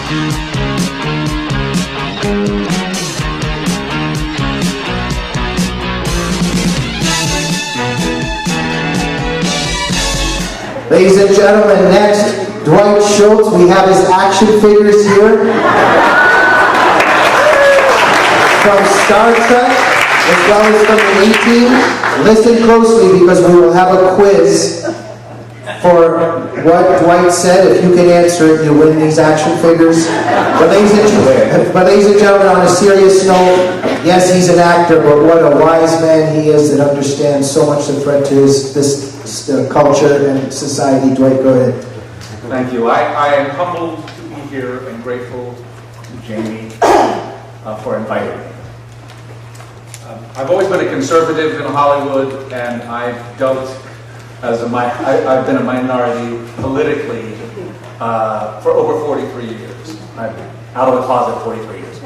Ladies and gentlemen, next, Dwight Schultz. We have his action figures here from Star Trek, as well as from the A-Team. Listen closely because we will have a quiz for what Dwight said. If you can answer it, you win these action figures. But ladies and gentlemen, on a serious note, yes, he's an actor, but what a wise man he is that understands so much the threat to this culture and society. Dwight, go ahead. Thank you. I am humbled to be here and grateful to Jamie for inviting me. I've always been a conservative in Hollywood, and I've dealt as I've been a minority politically for over 43 years. I'm out of the closet 43 years.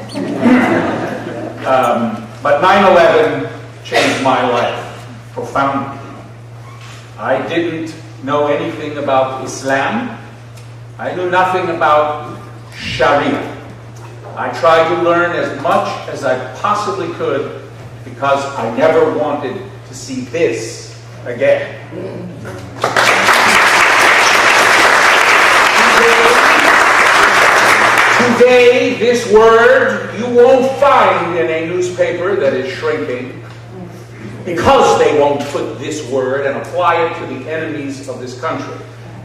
But 9/11 changed my life profoundly. I didn't know anything about Islam. I knew nothing about Sharia. I tried to learn as much as I possibly could because I never wanted to see this again. Today, this word you won't find in a newspaper that is shrinking, because they won't put this word and apply it to the enemies of this country.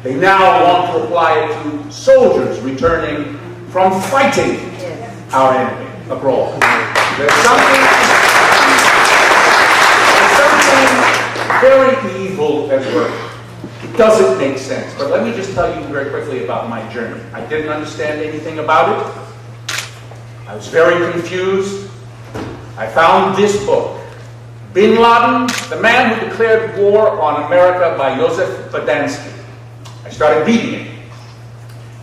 They now want to apply it to soldiers returning from fighting our enemy abroad. There's something very evil at work. It doesn't make sense. But let me just tell you very quickly about my journey. I didn't understand anything about it. I was very confused. I found this book, Bin Laden, the Man Who Declared War on America by Joseph Bodansky. I started reading it.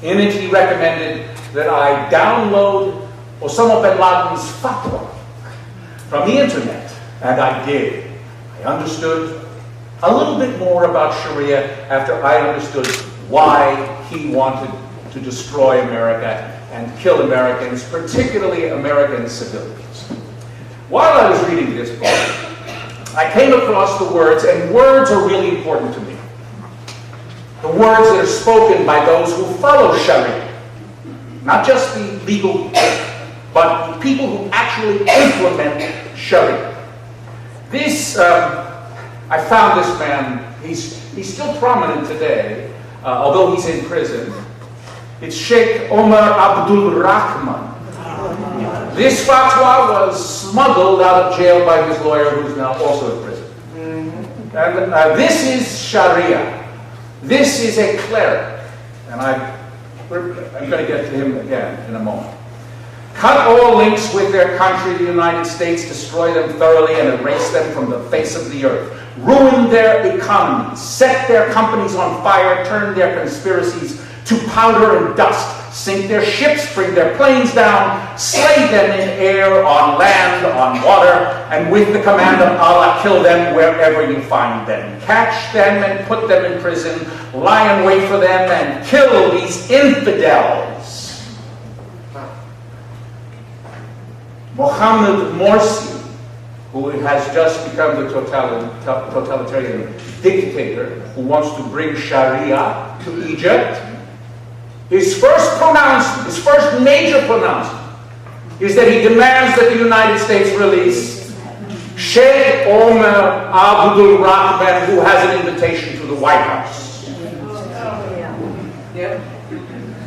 In it, he recommended that I download Osama bin Laden's fatwa from the internet, and I did. I understood a little bit more about Sharia after I understood why he wanted to destroy America and kill Americans, particularly American civilians. While I was reading this book, I came across the words, and words are really important to me. The words that are spoken by those who follow Sharia. Not just the legal, but people who actually implement Sharia. This, I found this man, he's still prominent today, although he's in prison. It's Sheikh Omar Abdul Rahman. This fatwa was smuggled out of jail by his lawyer, who's now also in prison. And this is Sharia. This is a cleric. And I'm going to get to him again in a moment. Cut all links with their country, the United States, destroy them thoroughly and erase them from the face of the earth. Ruin their economies, set their companies on fire, turn their conspiracies to powder and dust, sink their ships, bring their planes down, slay them in air, on land, on water, and with the command of Allah, kill them wherever you find them. Catch them and put them in prison, lie in wait for them, and kill these infidels. Mohammed Morsi, who has just become the totalitarian dictator who wants to bring Sharia to Egypt, his first major pronouncement is that he demands that the United States release Sheikh Omar Abdul Rahman, who has an invitation to the White House.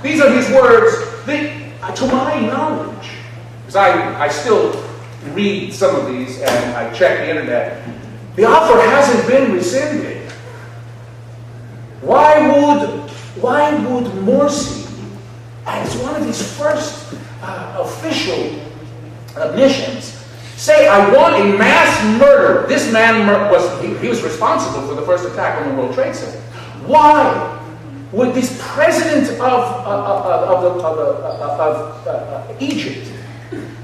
These are his words. To my knowledge, because I still read some of these and I check the internet, the offer hasn't been rescinded. Why would Morsi, as one of his first official missions, say, I want a mass murder? This man he was responsible for the first attack on the World Trade Center. Why would this president of Egypt,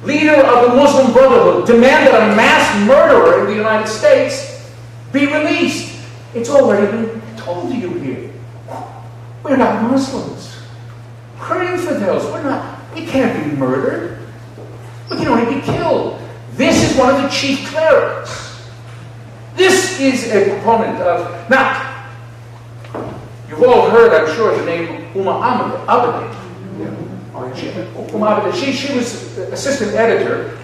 leader of the Muslim Brotherhood, demand that a mass murderer in the United States be released? It's already been told to you here. We're not Muslims. We're infidels. We can't be murdered. We can only be killed. This is one of the chief clerics. This is a proponent of... Now, you've all heard, I'm sure, the name Abedin. She was assistant editor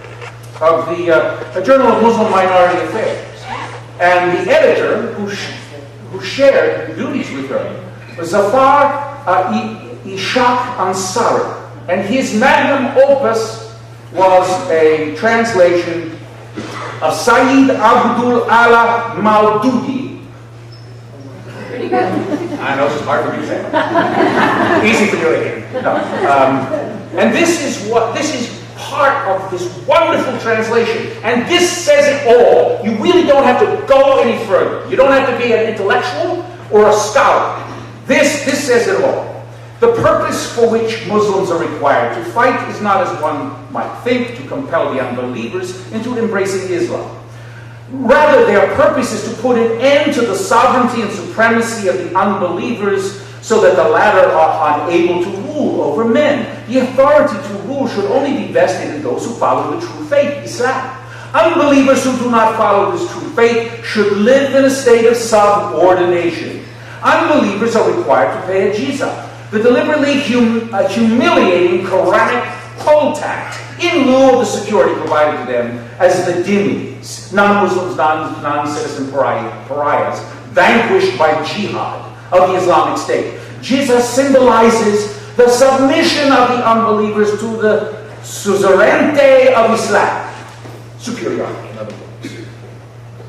of the Journal of Muslim Minority Affairs. And the editor who shared the duties with her was Zafar Ishaq Ansari. And his magnum opus was a translation of Sayyid Abdul Allah Maududi. I know it's hard for me to say. Easy for you to hear. No. And this is part of this wonderful translation. And this says it all. You really don't have to go any further. You don't have to be an intellectual or a scholar. This says it all. The purpose for which Muslims are required to fight is not, as one might think, to compel the unbelievers into embracing Islam. Rather, their purpose is to put an end to the sovereignty and supremacy of the unbelievers so that the latter are unable to rule over men. The authority to rule should only be vested in those who follow the true faith, Islam. Unbelievers who do not follow this true faith should live in a state of subordination. Unbelievers are required to pay a jizya, the deliberately humiliating Quranic poll tax, in lieu of the security provided to them as the dhimmis, non-Muslims, non-citizen pariahs, vanquished by jihad of the Islamic State. Jizya symbolizes the submission of the unbelievers to the suzerainty of Islam, superiority, in other words.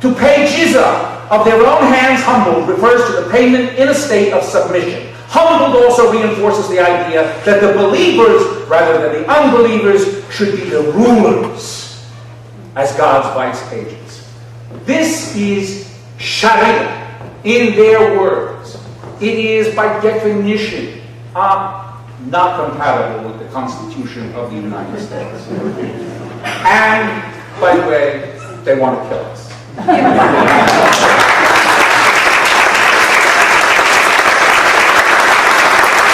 To pay jizya of their own hands humbled refers to the payment in a state of submission. Humbled also reinforces the idea that the believers, rather than the unbelievers, should be the rulers as God's vice agents. This is Sharia in their words. It is by definition not compatible with the Constitution of the United States. And, by the way, they want to kill us.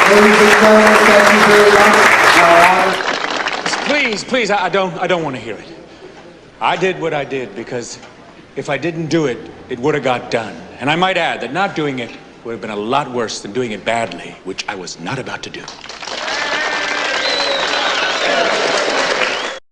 Ladies and gentlemen, thank you very much. Please, I don't want to hear it. I did what I did because if I didn't do it, it would have got done. And I might add that not doing it would have been a lot worse than doing it badly, which I was not about to do.